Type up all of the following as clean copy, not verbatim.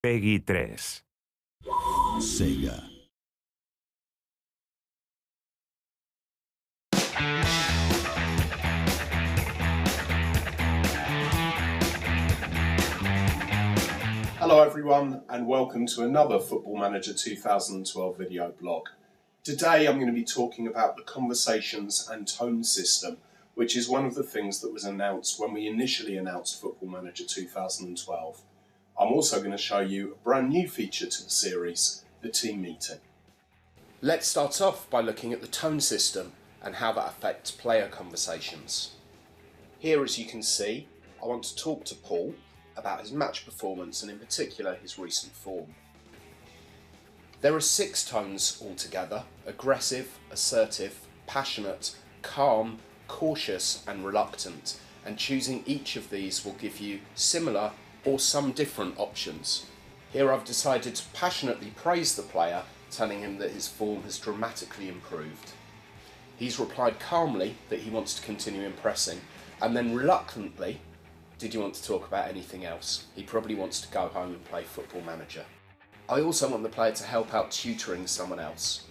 Peggy 3. Sega. Hello everyone and welcome to another Football Manager 2012 video blog. Today I'm going to be talking about the conversations and tone system, which is one of the things that was announced when we initially announced Football Manager 2012. I'm also going to show you a brand new feature to the series, the team meeting. Let's start off by looking at the tone system and how that affects player conversations. Here, as you can see, I want to talk to Paul about his match performance and in particular his recent form. There are 6 tones altogether: aggressive, assertive, passionate, calm, cautious and reluctant, and choosing each of these will give you similar or some different options. Here I've decided to passionately praise the player, telling him that his form has dramatically improved. He's replied calmly that he wants to continue impressing, and then reluctantly, did you want to talk about anything else? He probably wants to go home and play Football Manager. I also want the player to help out tutoring someone else.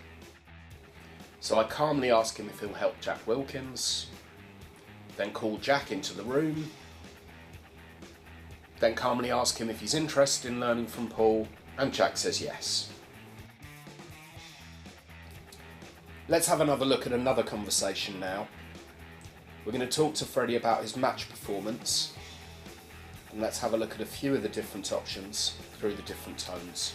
So I calmly ask him if he'll help Jack Wilkins, then call Jack into the room, then calmly ask him if he's interested in learning from Paul, and Jack says yes. Let's have another look at another conversation now. We're going to talk to Freddie about his match performance, and let's have a look at a few of the different options through the different tones.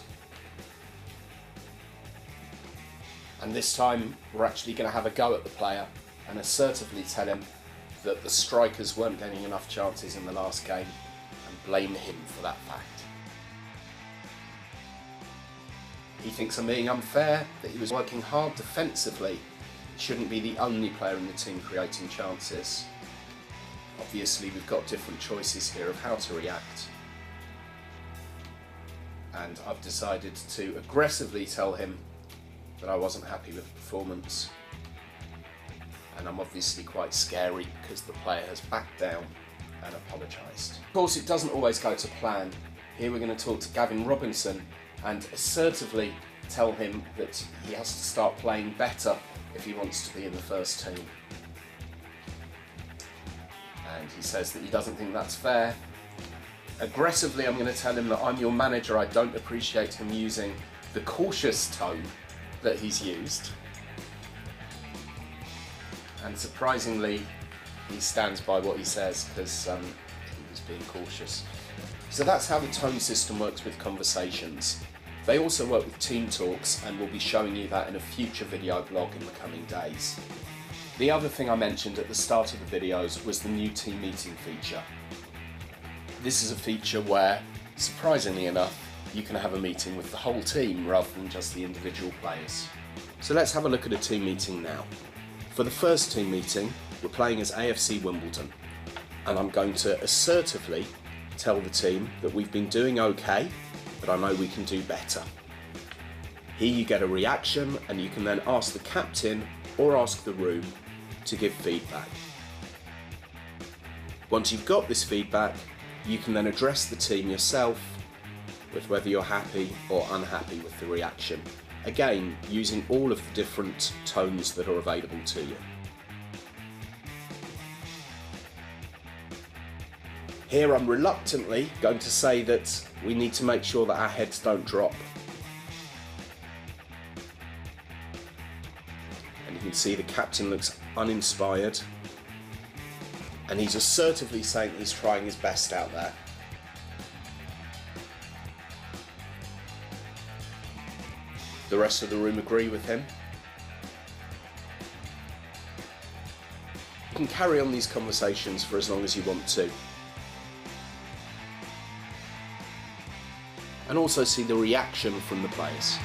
And this time we're actually going to have a go at the player and assertively tell him that the strikers weren't getting enough chances in the last game and blame him for that fact. He thinks I'm being unfair, that he was working hard defensively. He shouldn't be the only player in the team creating chances. Obviously we've got different choices here of how to react. And I've decided to aggressively tell him that I wasn't happy with the performance. And I'm obviously quite scary because the player has backed down and apologised. Of course it doesn't always go to plan. Here we're going to talk to Gavin Robinson and assertively tell him that he has to start playing better if he wants to be in the first team. And he says that he doesn't think that's fair. Aggressively I'm going to tell him that I'm your manager, I don't appreciate him using the cautious tone that he's used. And surprisingly he stands by what he says because he was being cautious. So that's how the tone system works with conversations. They also work with team talks, and we'll be showing you that in a future video blog in the coming days. The other thing I mentioned at the start of the videos was the new team meeting feature. This is a feature where, surprisingly enough, you can have a meeting with the whole team rather than just the individual players. So let's have a look at a team meeting now. For the first team meeting, we're playing as AFC Wimbledon, and I'm going to assertively tell the team that we've been doing okay, but I know we can do better. Here you get a reaction, and you can then ask the captain or ask the room to give feedback. Once you've got this feedback, you can then address the team yourself with whether you're happy or unhappy with the reaction. Again, using all of the different tones that are available to you. Here I'm reluctantly going to say that we need to make sure that our heads don't drop. And you can see the captain looks uninspired, and he's assertively saying he's trying his best out there. The rest of the room agree with him. You can carry on these conversations for as long as you want to. And also see the reaction from the players.